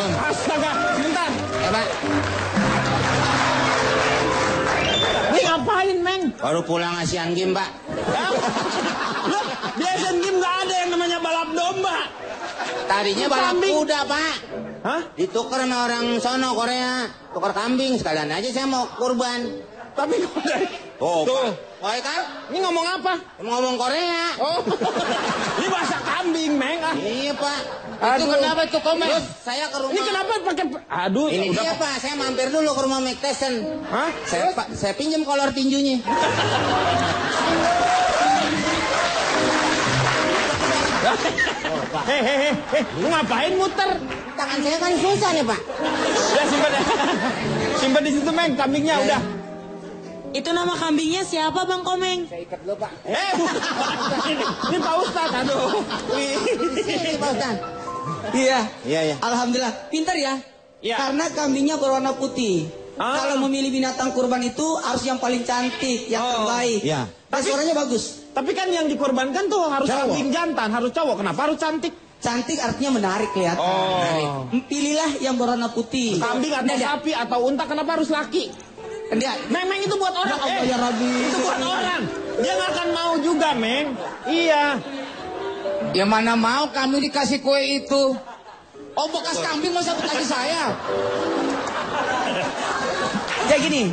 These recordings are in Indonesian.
Astaga, sebentar. Ya, Pak. Ini ngapain, Meng? Baru pulang Asian Games, Pak. Loh, di Asian Games nggak ada yang namanya balap domba. Tadinya balap Kambing. kuda, Pak. Hah? Ditukar sama orang sono Korea. Tukar kambing, sekalian aja saya mau kurban. Tapi kuda. Oh, Tuh. Pak. Oh, kan? Ini ngomong apa? Ngomong Korea. Oh, ini bahasa kambing, Meng. Ah. Iya, Pak. Itu Aduh. kenapa tuh komen? Saya ke rumah. Ini kenapa pakai? Aduh, Ini udah. dia, Pak. Saya mampir dulu ke rumah Mike Tyson. Hah? Saya pinjam kolor tinjunya. Hehehe, lu ngapain muter? Tangan saya kan susah nih, Pak. Ya simpan ya. Simpan di situ, Meng, kambingnya udah. Itu nama kambingnya siapa Bang Komeng? Saya ikat dulu, Pak. Ini Pak Ustadz, aduh. Sini, Pak Ustaz. Iya. Iya. Alhamdulillah. Pintar ya? Iya. Karena kambingnya berwarna putih. Ah. Kalau memilih binatang kurban itu harus yang paling cantik, yang terbaik. Iya. Dan suaranya bagus. Tapi kan yang dikorbankan tuh harus Cowok. kambing jantan, harus cowok. Kenapa harus cantik? Cantik artinya menarik kelihatan. Oh. Pilihlah yang berwarna putih. Kambing atau Nggak, sapi atau unta kenapa harus laki? Enggak. Meng itu buat orang. Ya Allah, ya Rabbi. Itu buat orang. Dia nggak akan mau juga, Meng. Iya. Ya mana mau kami dikasih kue itu. Oh, bekas kambing masa kasih saya. Ya gini,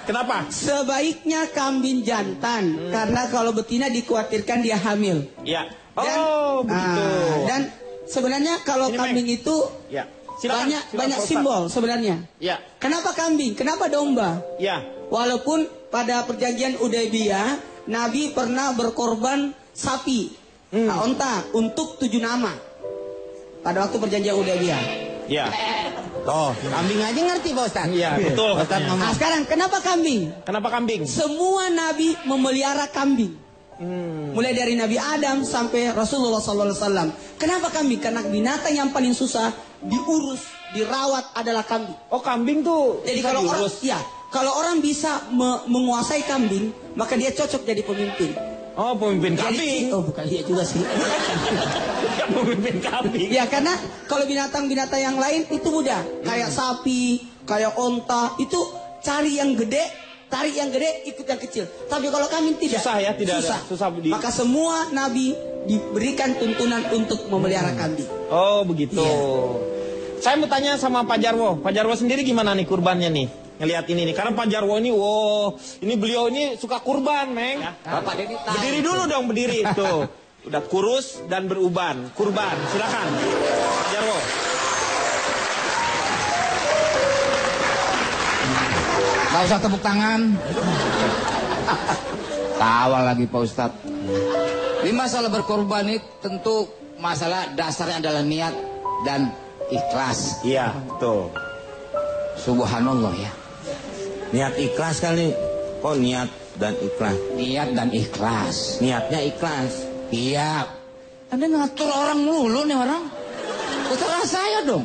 Kenapa? sebaiknya kambing jantan. Karena kalau betina dikhawatirkan dia hamil. Iya. Dan, Oh, begitu. dan sebenarnya kalau Ini, kambing Meng. itu Ya. Silakan, banyak silakan, Pak Ustadz. simbol sebenarnya. Ya. Kenapa kambing? Kenapa domba? Ya. Walaupun pada perjanjian Hudaybiyah Nabi pernah berkorban sapi, onta untuk 7 nama. Pada waktu perjanjian Hudaybiyah. Ya. Toh, kambing aja ngerti, Pak Ustaz. Iya, betul. Ustaz katanya. ngomong. Nah sekarang kenapa kambing? Kenapa kambing? Semua Nabi memelihara kambing. Mulai dari Nabi Adam sampai Rasulullah SAW. Kenapa kambing? Karena binatang yang paling susah diurus, dirawat adalah kambing. Oh, kambing tuh. Jadi bisa kalau orang, diurus. ya, kalau orang bisa menguasai kambing, maka dia cocok jadi pemimpin. Oh, pemimpin kambing. Jadi, oh bukan dia juga sih. Ya, pemimpin kambing. Ya karena kalau binatang-binatang yang lain itu mudah. Kayak sapi, kayak onta, itu cari yang gede, tarik yang gede, ikut yang kecil. Tapi kalau kambing tidak. Susah ya, tidak ada. Susah di- Maka semua nabi diberikan tuntunan untuk memelihara kambing. Oh, begitu. Iya. Saya mau tanya sama Pak Jarwo. Pak Jarwo sendiri gimana nih kurbannya nih? Ngelihat ini nih. Karena Pak Jarwo ini, wow, ini beliau ini suka kurban, Meng. Bapak Dedi tahu. Berdiri dulu dong, berdiri. Tuh. Udah kurus dan beruban. Kurban, silakan. Pak Jarwo. Gak usah tepuk tangan. Tawa lagi, Pak Ustaz. Di masalah berkorban ini tentu masalah dasarnya adalah niat dan ikhlas. Iya, tuh. Subhanallah ya. Niat ikhlas kali. Kok niat dan ikhlas? Niat dan ikhlas. Niatnya ikhlas. Iya. Anda ngatur orang melulu nih orang. Terserah saya dong.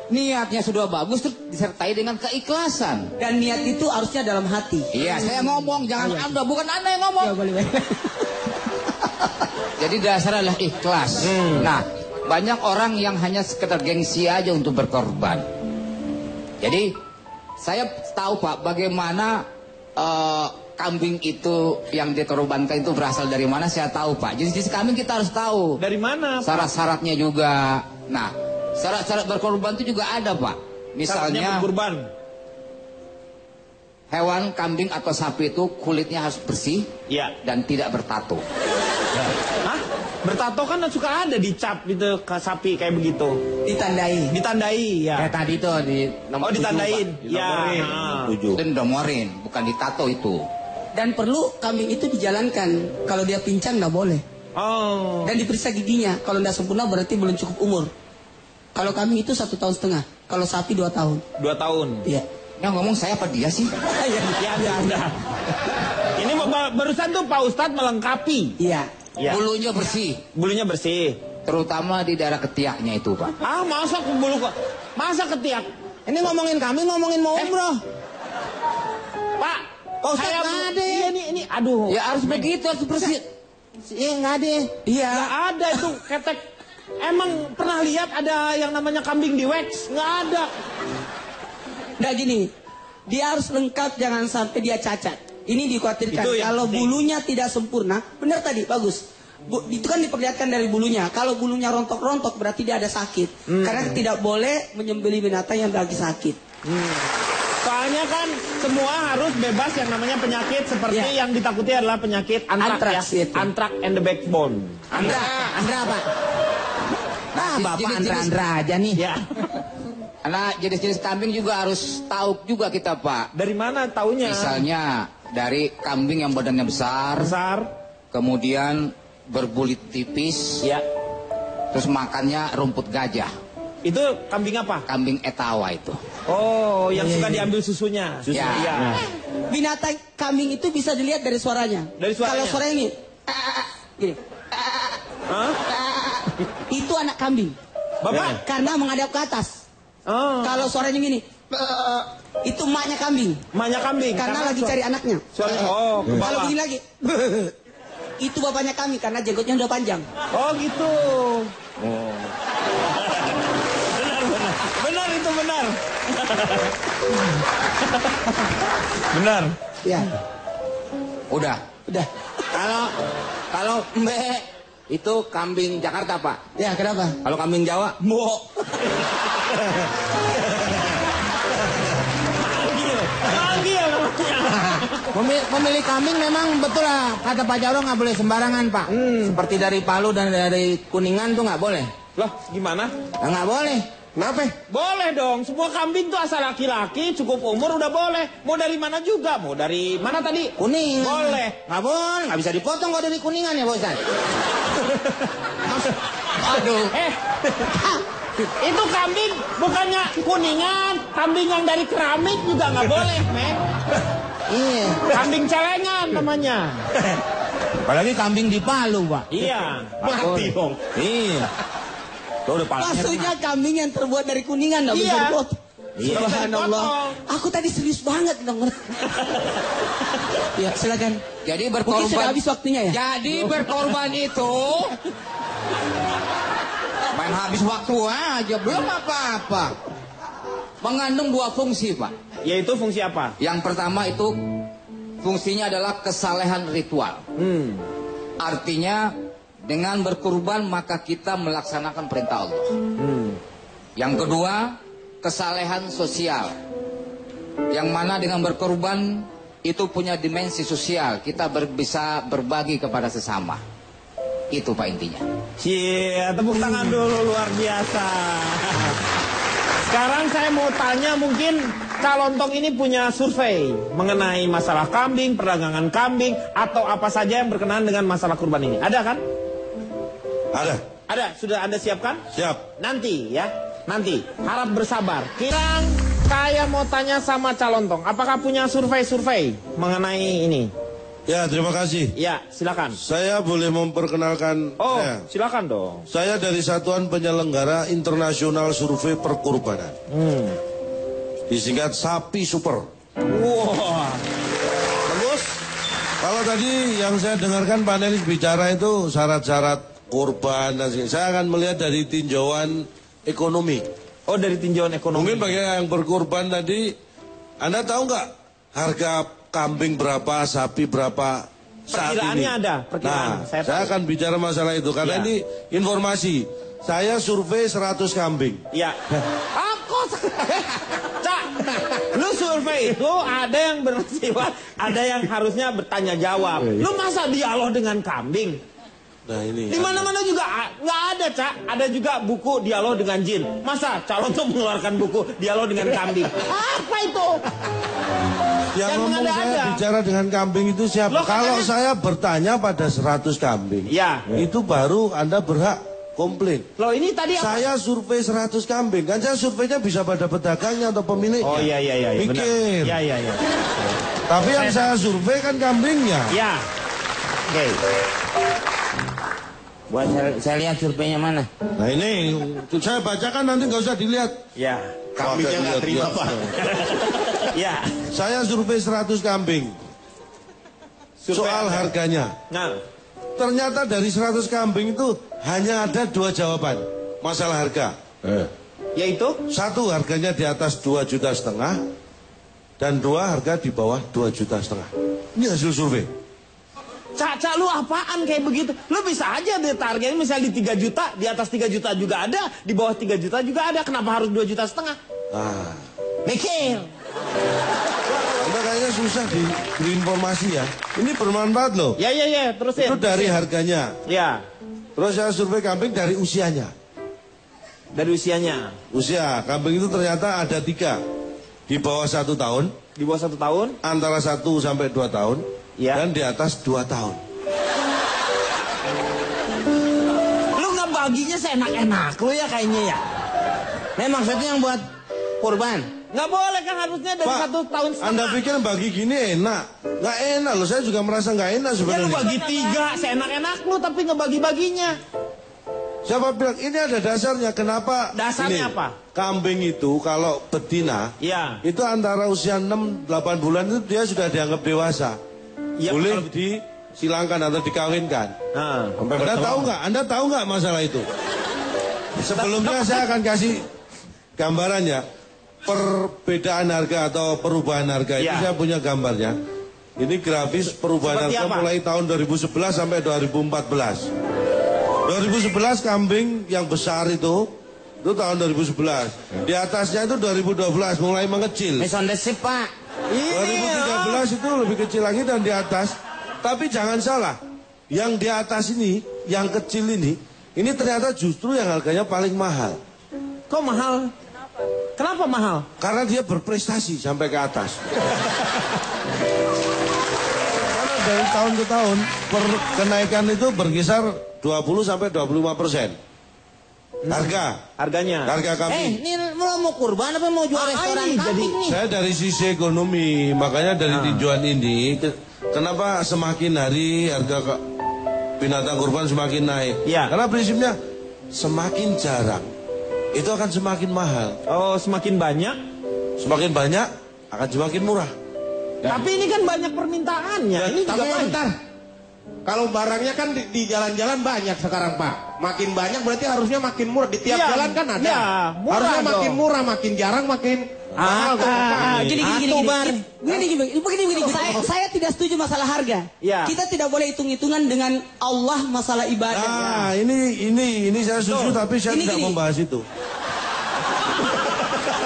Niatnya sudah bagus terus disertai dengan keikhlasan. Dan niat itu harusnya dalam hati. Iya, saya ngomong jangan Anda, bukan Anda yang ngomong. Ya boleh. Jadi dasar adalah ikhlas. Nah, banyak orang yang hanya sekedar gengsi aja untuk berkorban. Jadi saya tahu Pak bagaimana kambing itu yang dikorbankan itu berasal dari mana, saya tahu Pak. Jenis-jenis kambing kita harus tahu. Dari mana? Syarat-syaratnya juga. Nah, syarat-syarat berkorban itu juga ada Pak. Syaratnya Misalnya berkurban. hewan kambing atau sapi itu kulitnya harus bersih Iya. dan tidak bertato. Hah? Bertato kan suka ada dicap gitu ke sapi kayak begitu. Ditandai. Ditandai ya. Kayak tadi tuh di nomor Oh, ditandain. tujuh, Pak. Iya. Dinomorin. Ah. 7. Itu dinomorin, bukan ditato itu. Dan perlu kambing itu dijalankan. Kalau dia pincang nggak boleh. Oh. Dan diperiksa giginya. Kalau tidak sempurna berarti belum cukup umur. Kalau kambing itu 1,5 tahun. Kalau sapi 2 tahun. 2 tahun. Iya. Yang ngomong saya apa dia sih? Ya, udah. Ini barusan tuh Pak Ustadz melengkapi. Iya. Ya. Bulunya bersih, Bulunya bersih. terutama di daerah ketiaknya itu Pak. Ah, masa bulu kok? Masa ketiak? Ini ngomongin kami, ngomongin mau umroh. Pak, Pak Ustadz saya nggak ada. Iya nih, ini aduh. Ya harus begitu, harus bersih. Iya nggak ada. Iya. Nggak ada itu ketek. emang pernah lihat ada yang namanya kambing di wax? Nggak ada. Nah gini, dia harus lengkap, jangan sampai dia cacat. Ini dikhawatirkan Itu yang kalau penting. bulunya tidak sempurna. Benar tadi, bagus. Itu kan diperlihatkan dari bulunya. Kalau bulunya rontok-rontok berarti dia ada sakit. Karena tidak boleh menyembelih binatang yang lagi sakit. Soalnya kan semua harus bebas yang namanya penyakit seperti Ya. yang ditakuti adalah penyakit antrak Antraks, ya. itu. Antrak and the backbone. Andra apa? Nah, Bapak Jenis-jenis- Andra aja nih. Ya. Karena jenis-jenis kambing juga harus tahu juga kita, Pak. Dari mana taunya? Misalnya dari kambing yang badannya besar, Besar. kemudian berbulit tipis, Ya. terus makannya rumput gajah. Itu kambing apa? Kambing etawa itu. Oh, yang suka diambil susunya. Ya. Iya. Binatang kambing itu bisa dilihat dari suaranya. Dari suaranya. Kalau suaranya ini, gini, Hah? itu anak kambing. Bapak? Karena menghadap ke atas. Oh, Kalau suaranya gini, itu emaknya kambing. emaknya kambing. Karena lagi cari anaknya. Suara, oh, ke Kalau bawah. begini lagi, itu bapaknya kambing karena jenggotnya udah panjang. Oh, gitu. Benar itu benar. Benar. Ya, Udah. udah. Kalau Mbak itu kambing Jakarta, Pak. Ya, kenapa? Kalau kambing Jawa, Mbok. Panggil namanya. Memilih kambing memang betul lah kata Pak Jarwo nggak boleh sembarangan, Pak. Seperti dari Palu dan dari Kuningan tuh nggak boleh. Loh, gimana? Nah, nggak boleh. Kenapa? Boleh dong, semua kambing tuh asal laki-laki, cukup umur udah boleh. Mau dari mana juga, mau dari mana tadi? Kuningan. Boleh. Nggak boleh, nggak bisa dipotong kalau dari Kuningan ya, Bosan. Aduh. Itu kambing bukannya kuningan, kambing yang dari keramik juga nggak boleh, men. Iya. Kambing celengan namanya. Apalagi kambing di Palu, Pak. Iya, mati dong. Iya. Tuh udah palanya. Maksudnya kambing yang terbuat dari kuningan, nggak bisa Iya. dipotong. Iya. Subhanallah. Dipotong. Aku tadi serius banget dong. Ya, silakan. Jadi Mungkin sudah berkorban. habis waktunya ya. Jadi berkorban itu main habis waktu aja, belum apa-apa. Mengandung dua fungsi, Pak. Yaitu fungsi apa? Yang pertama itu fungsinya adalah kesalehan ritual. Artinya dengan berkurban maka kita melaksanakan perintah Allah. Yang kedua, kesalehan sosial. Yang mana dengan berkorban itu punya dimensi sosial. Kita bisa berbagi kepada sesama. Itu Pak intinya. Cie, tepuk tangan dulu, luar biasa. Sekarang saya mau tanya, mungkin Calontong ini punya survei mengenai masalah kambing, perdagangan kambing, atau apa saja yang berkenaan dengan masalah kurban ini. Ada kan? Ada. Ada, sudah Anda siapkan? Siap. Nanti ya, nanti. Harap bersabar. Kirang, saya mau tanya sama Calontong, apakah punya survei-survei mengenai ini? Ya, terima kasih. Ya, silakan. Saya boleh memperkenalkan Oh, saya. silakan dong. Saya dari Satuan Penyelenggara Internasional Survei Perkurbanan. Disingkat SAPI Super. Wah, bagus. Kalau tadi yang saya dengarkan panelis bicara itu syarat-syarat kurban dan sebagainya. Saya akan melihat dari tinjauan ekonomi. Oh, dari tinjauan ekonomi. Mungkin bagi yang berkurban tadi, Anda tahu nggak harga kambing berapa, sapi berapa saat Perkiraannya ini? ada, perkiraan. Nah, Saya saya tahu. akan bicara masalah itu karena Ya. ini informasi. Saya survei 100 kambing. Ya. Aku Cak, lu survei itu ada yang bersifat, ada yang harusnya bertanya jawab. Lu masa dialog dengan kambing? Nah ini. Di mana-mana juga nggak ada, Cak. Ada juga buku dialog dengan jin. Masa calon tuh mengeluarkan buku dialog dengan kambing? Apa itu? Yang yang ngomong saya ada-ada. bicara dengan kambing itu siapa? Loh, Kalau katanya- saya bertanya pada 100 kambing, Ya. itu baru Anda berhak komplain. Loh, ini tadi apa? Saya survei 100 kambing, kan saya surveinya bisa pada pedagangnya atau pemiliknya. Oh iya iya iya, benar. Mikir. Iya iya iya. Tapi yang saya survei kan kambingnya. Ya. Oke. Buat saya lihat surveinya mana. Nah ini saya bacakan nanti nggak usah dilihat. Ya. Kambingnya nggak terima Pak. Ya. Saya survei 100 kambing. Survei Soal Anda. harganya. Nah. Ternyata dari 100 kambing itu hanya ada 2 jawaban masalah harga. Yaitu? 1 harganya di atas 2,5 juta, dan 2 harga di bawah 2,5 juta. Ini hasil survei. Cak, lu apaan kayak begitu? Lu bisa aja deh targetnya misalnya di 3 juta, di atas 3 juta juga ada, di bawah 3 juta juga ada. Kenapa harus 2,5 juta? Mikir. Anda kayaknya susah diberi informasi ya. Ini bermanfaat loh. Ya, terusin. Itu dari harganya. Ya, Terus saya survei kambing dari usianya. dari usianya. Usia kambing itu ternyata ada 3. Di bawah 1 tahun, Di bawah 1 tahun. antara 1 sampai 2 tahun, Ya. dan di atas 2 tahun. Lu nggak baginya seenak-enak lu ya kayaknya ya. Memang maksudnya yang buat kurban. Nggak boleh kan harusnya dari Pak, 1 tahun setengah. Anda pikir bagi gini enak? Nggak enak loh, saya juga merasa nggak enak Ya lu sebenarnya. bagi 3 seenak-enak lu tapi nggak bagi-baginya. Siapa bilang ini ada dasarnya? Kenapa? Dasarnya apa? Kambing itu kalau betina, Ya. itu antara usia 6-8 bulan itu dia sudah dianggap dewasa. Ya, Boleh kalau- disilangkan atau dikawinkan. Nah. Anda tahu nggak? Anda tahu nggak masalah itu? Sebelumnya saya akan kasih gambarannya. Perbedaan harga atau perubahan harga itu Ya. saya punya gambarnya. Ini grafis perubahan Seperti harga apa? mulai tahun 2011 sampai 2014. 2011 kambing yang besar itu tahun 2011. Di atasnya itu 2012 mulai mengecil. Meson desip, Pak. 2013 itu lebih kecil lagi dan di atas. Tapi jangan salah, yang di atas ini, yang kecil ini ternyata justru yang harganya paling mahal. Kok mahal? Kenapa mahal? Karena dia berprestasi sampai ke atas. Karena dari tahun ke tahun, kenaikan itu berkisar 20 sampai 25%. Harganya. Harga kambing. Ini mau kurban apa mau jual restoran ini kambing nih? Saya dari sisi ekonomi, makanya dari tinjauan ini, kenapa semakin hari harga binatang kurban semakin naik? Ya. Karena prinsipnya semakin jarang, itu akan semakin mahal. Oh, semakin banyak. Semakin banyak, akan semakin murah. Tapi ini kan banyak permintaannya. Ini juga Tapi banyak. bentar, kalau barangnya kan di jalan-jalan banyak sekarang Pak. Makin banyak berarti harusnya makin murah. Di tiap Iya, jalan kan ada. iya, murah harusnya dong. makin murah, makin jarang makin mahal. Gini. Saya tidak setuju masalah harga. Ya. Kita tidak boleh hitung-hitungan dengan Allah masalah ibadah. Nah, ini saya setuju, tapi saya Ini tidak gini. membahas itu.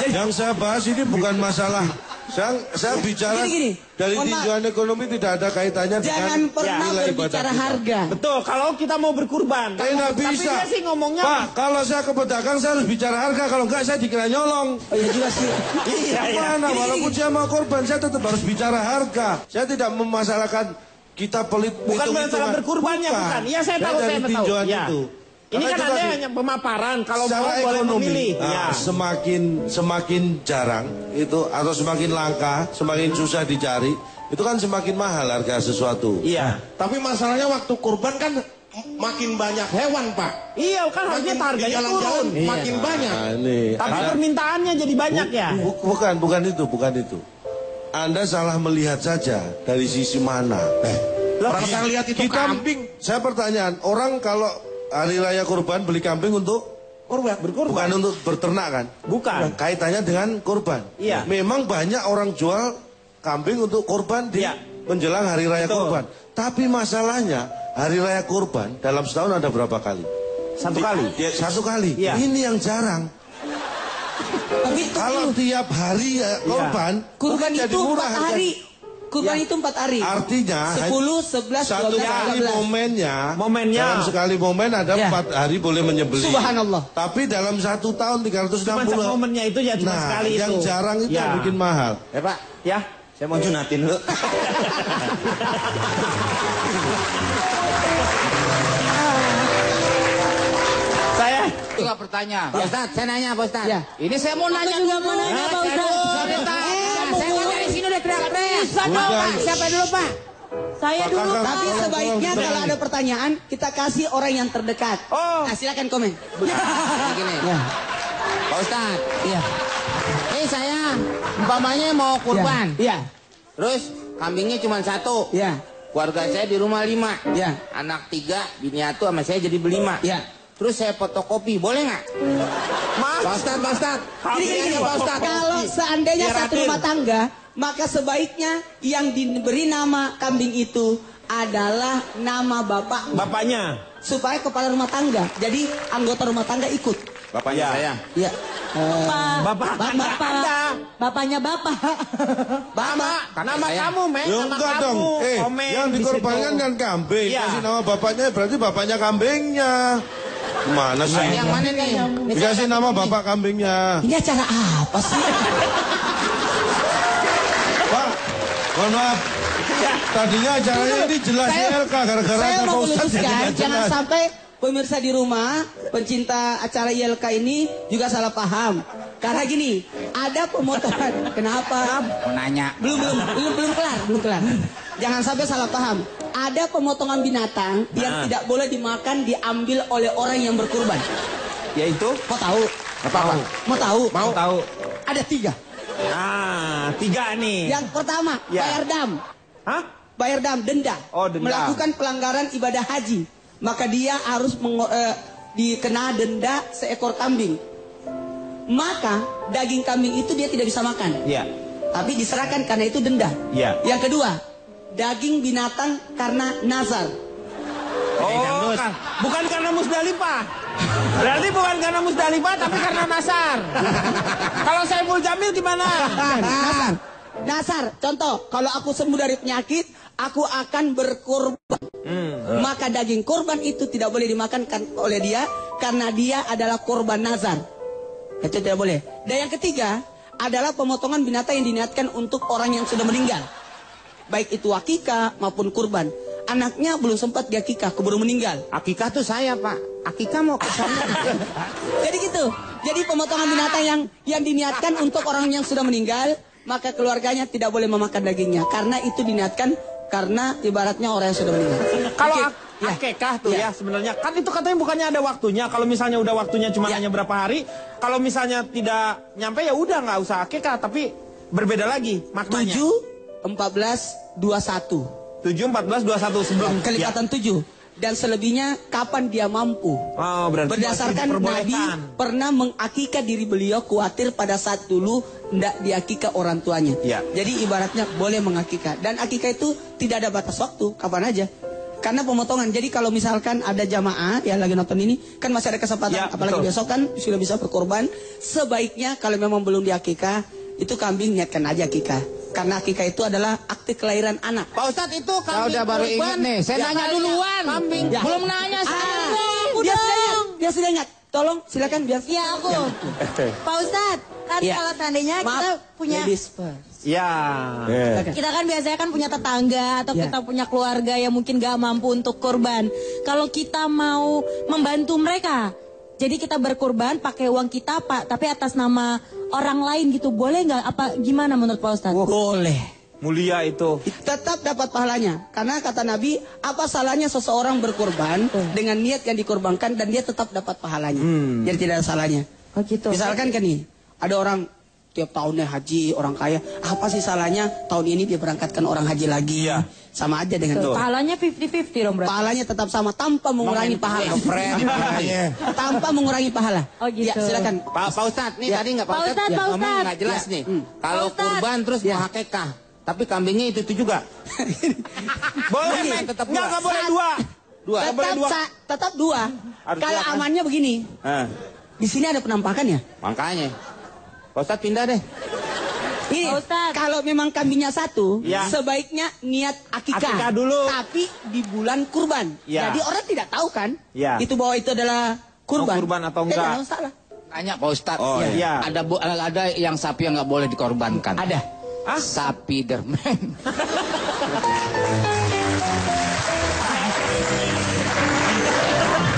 Yang saya bahas ini bukan masalah. Saya bicara Gini. dari Mohon maaf. tinjauan ekonomi tidak ada kaitannya Jangan dengan pernah nilai ibadah berbicara kita. harga. Betul, kalau kita mau berkurban. Saya nggak Tapi bisa. dia sih ngomongnya. Pak, kalau saya ke pedagang saya harus bicara harga. Kalau enggak saya dikira nyolong. Oh iya juga sih. Iya, iya. Mana? Walaupun saya mau korban, saya tetap harus bicara harga. Saya tidak memasalahkan kita pelit. Bukan hitung-hitungan. masalah berkurbannya, bukan. Iya, saya tahu, dari saya tahu. tinjauan Ya. itu. Ini Karena kan itu ada tadi, hanya pemaparan. Kalau mau secara boleh ekonomi, memilih. nah, Ya. semakin jarang itu atau semakin langka, semakin susah dicari, itu kan semakin mahal harga sesuatu. Iya. Tapi masalahnya waktu kurban kan makin banyak hewan Pak. Iya, kan harusnya Makin di harganya jalan-jalan turun. makin banyak. Nah, ini Tapi Anda- permintaannya jadi banyak ya. bukan itu. Anda salah melihat saja dari sisi mana. Orang saya lihat itu kambing. Saya pertanyaan, orang kalau hari raya kurban beli kambing untuk Berkurban. bukan untuk berternak kan? Bukan. Kaitannya dengan kurban. Iya. Memang banyak orang jual kambing untuk kurban di Iya. menjelang hari raya Betul. kurban. Tapi masalahnya hari raya kurban dalam setahun ada berapa kali? Satu kali. Ya, 1 kali. Iya. Ini yang jarang. Tapi Kalau tiap hari kurban, kurban bukan jadi itu 4 murah harganya. hari. Kurban itu 4 hari. Artinya 10, 11, 12, satu kali 13. momennya dalam sekali momen ada Ya. 4 hari boleh menyembelih. Subhanallah. Tapi dalam 1 tahun 360. Cuma momennya itu ya cuma Nah, sekali itu. yang jarang itu Ya. yang bikin mahal. Pak, Ya. saya mau junatin dulu. Saya Juga bertanya. Pak Ustadz, saya nanya Pak Ustadz. Ya. Ini saya mau nanya juga dulu. mau nanya, Pak Ustadz. Saya mau dari sini udah teriak-teriak. Bukan. Siapa dulu Pak? Saya Pak dulu. Kakak, Tapi tolong, sebaiknya tolong, kalau ada pertanyaan, kita kasih orang yang terdekat. Oh. Nah, silakan komen. Begini. Ya. Pak Ustadz, Iya. saya umpamanya mau kurban. Iya. Terus kambingnya cuma 1. Iya. keluarga saya di rumah 5. Ya. Anak 3, bini atu sama saya jadi berlima. Ya. Terus saya fotokopi, boleh nggak? Pak Ustadz. Gini, Pak Ustadz. kalau seandainya Biar satu adil. rumah tangga, maka sebaiknya yang diberi nama kambing itu adalah nama bapak, Bapaknya. supaya kepala rumah tangga. Jadi anggota rumah tangga ikut. Bapaknya saya. Ya. Bapaknya bapak. Nama kamu, Meng. Ya Nama enggak kamu. dong. Komeng Yang di dikorbankan situ. kan kambing. Iya. Kasih nama bapaknya berarti bapaknya kambingnya. Gimana sih? Yang mana nih? Dikasih nama bapak kambingnya. Ini acara apa sih? Pak, mohon maaf. Tadinya acaranya ini jelas LK gara-gara Saya ada mau Pak Ustadz meluruskan, jadinya jangan jelas. sampai pemirsa di rumah, pencinta acara ILK ini juga salah paham. Karena gini, ada pemotongan. Kenapa? Mau nanya. Belum kelar. Jangan sampai salah paham. Ada pemotongan binatang yang tidak boleh dimakan, diambil oleh orang yang berkurban. Yaitu? Mau tahu? Apa? Mau tahu? Mau tahu? Ada 3. 3 nih. Yang pertama, Ya. bayar dam. Hah? Bayar dam, denda. Oh, denda. Melakukan pelanggaran ibadah haji. Maka dia harus dikena denda seekor kambing. Maka daging kambing itu dia tidak bisa makan. Iya. Tapi diserahkan karena itu denda. Iya. Yang kedua, daging binatang karena nazar. Oh, bukan karena Musdalifah. Berarti bukan karena Musdalifah, tapi karena Nasar. Kalau Saiful Jamil gimana? Nazar, contoh, kalau aku sembuh dari penyakit, aku akan berkorban. Maka daging korban itu tidak boleh dimakan oleh dia, karena dia adalah korban nazar. Itu tidak boleh. Dan yang ketiga, adalah pemotongan binatang yang diniatkan untuk orang yang sudah meninggal. Baik itu akikah maupun kurban. Anaknya belum sempat diakikah, keburu meninggal. Akikah tuh saya, Pak. Akikah mau ke sana. Jadi gitu. Jadi pemotongan binatang yang diniatkan untuk orang yang sudah meninggal, maka keluarganya tidak boleh memakan dagingnya, karena itu diniatkan karena ibaratnya orang yang sudah meninggal. Kalau Oke. Ya. akekah tuh Ya. ya sebenarnya kan itu katanya bukannya ada waktunya. Kalau misalnya udah waktunya cuma Ya. hanya berapa hari, kalau misalnya tidak nyampe ya udah nggak usah akekah, tapi berbeda lagi maknanya. 7, 14, 21. 7, 14, 21 sebelum Kelipatan 7. Dan selebihnya kapan dia mampu. Oh, berarti Berdasarkan masih Nabi diperbolehkan. pernah mengakikah diri beliau, khawatir pada saat dulu tidak diakikah orang tuanya. Ya. Jadi ibaratnya boleh mengakikah. Dan akikah itu tidak ada batas waktu, kapan aja. Karena pemotongan. Jadi kalau misalkan ada jamaah yang lagi nonton ini, kan masih ada kesempatan. Ya, apalagi betul. besok kan sudah bisa berkorban. Sebaiknya kalau memang belum diakikah, itu kambing niatkan aja akikah. Karena akikah itu adalah akte kelahiran anak. Pak Ustadz itu kambing udah baru kurban. ingat nih. Saya Ya, nanya kalian duluan. Kambing. Ya. Belum nanya saya. Dia sudah ingat. Tolong silakan biar. Ya aku. Pak Ustadz, kan Ya. kalau seandainya Maaf, kita punya ladies first. Ya. Silakan. kita kan biasanya kan punya tetangga atau Ya. kita punya keluarga yang mungkin gak mampu untuk kurban. Kalau kita mau membantu mereka, jadi kita berkurban pakai uang kita Pak, tapi atas nama orang lain gitu, boleh nggak? Apa gimana menurut Pak Ustadz? Boleh. Mulia itu. Tetap dapat pahalanya. Karena kata Nabi, apa salahnya seseorang berkorban dengan niat yang dikorbankan dan dia tetap dapat pahalanya. Jadi tidak ada salahnya. Oh gitu. Misalkan kan nih, ada orang tiap tahunnya haji, orang kaya. Apa sih salahnya tahun ini dia berangkatkan orang haji lagi? Iya. Sama aja dengan itu. Pahalanya 50-50 dong berarti. Pahalanya tetap sama tanpa mengurangi pahala. Tanpa mengurangi pahala. Oh, gitu. Ya, silakan. Pak Ustadz nih Ya. tadi nggak Pak Ustadz, Pak ngomong Ustadz. nggak jelas Ya. nih. Kalau Pak Ustadz. kurban terus mau akikah, tapi kambingnya itu juga. Boleh, Boleh, Mek. tetap Nggak, dua. nggak boleh dua. Dua. Nggak boleh dua. Tetap dua. Harus Kalau dua, kan? amannya begini, di sini ada penampakan ya. Makanya. Pak Ustadz pindah deh. Ini, Pak Ustadz. kalau memang kambingnya satu, Ya. sebaiknya niat akikah. Akikah dulu. Tapi di bulan kurban. Ya. Jadi orang tidak tahu kan, Ya. itu bahwa itu adalah kurban. Mau kurban atau enggak. Tidak salah. Tanya Pak Ustadz. Oh, iya. Ada yang sapi yang nggak boleh dikorbankan. Ada. Sapi dermen.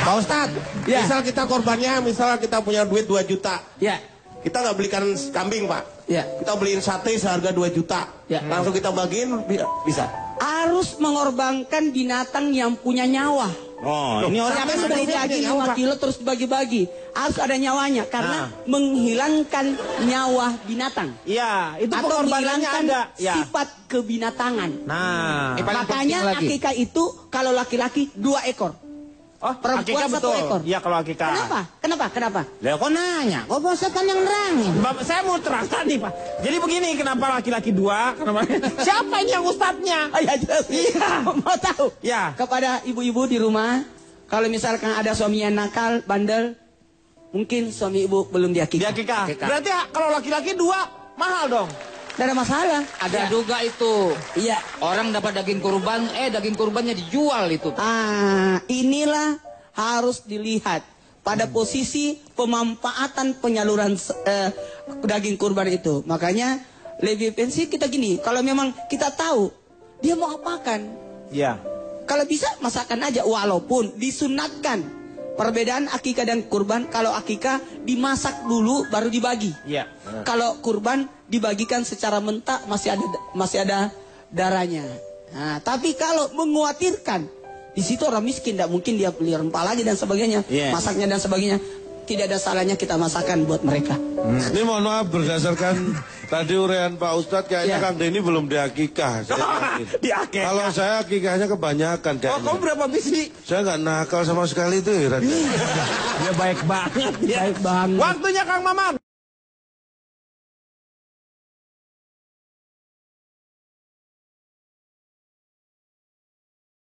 Pak Ustadz, Ya. misal kita korbannya, misal kita punya duit 2 juta. Ya. Kita nggak belikan kambing, Pak. Ya. Kita beliin sate seharga 2 juta. Ya. Langsung kita bagiin, bisa. Harus mengorbankan binatang yang punya nyawa. Oh, ini orang Sampai sudah daging 5 kilo terus dibagi-bagi. Harus ada nyawanya karena menghilangkan nyawa binatang. Iya, itu Atau pengorbanannya menghilangkan ada. Ya. sifat kebinatangan. Nah, paling Makanya penting lagi. akikah itu kalau laki-laki 2 ekor. oh, perempuan akikah 1 betul. ekor. Iya, kalau akikah. Kenapa? Lah kok nanya? Kok Pak Ustadz kan yang nerangin? Bapak, saya mau terangkan nih, Pak. Jadi begini, kenapa laki-laki 2? Kenapa? Siapa ini yang ustadznya? Ya jelas. Iya. Mau tahu? Ya. Kepada ibu-ibu di rumah, kalau misalkan ada suaminya nakal, bandel, mungkin suami ibu belum Di diakikah. akikah. Berarti kalau laki-laki 2 mahal dong. Tidak ada masalah. Ada juga itu. Iya. Orang dapat daging kurban, daging kurbannya dijual itu. Inilah harus dilihat pada posisi pemanfaatan penyaluran daging kurban itu. Makanya lebih pensi kita gini, kalau memang kita tahu dia mau apakan, Iya. kalau bisa masakan aja walaupun disunatkan. Perbedaan akikah dan kurban, kalau akikah dimasak dulu baru dibagi. Iya. Kalau kurban dibagikan secara mentah masih ada darahnya. Nah, tapi kalau mengkhawatirkan di situ orang miskin tidak mungkin dia beli rempah lagi dan sebagainya, Iya. masaknya dan sebagainya. Tidak ada salahnya kita masakan buat mereka. Ini mohon maaf berdasarkan tadi uraian Pak Ustadz kayaknya Ya. Kang Denny belum diakikah. Saya yakin. Di akikah. Kalau saya akikahnya kebanyakan Oh, kayaknya. kamu berapa biji? Saya nggak nakal sama sekali itu ya. Dia baik banget. Ya. Baik banget. Waktunya Kang Maman.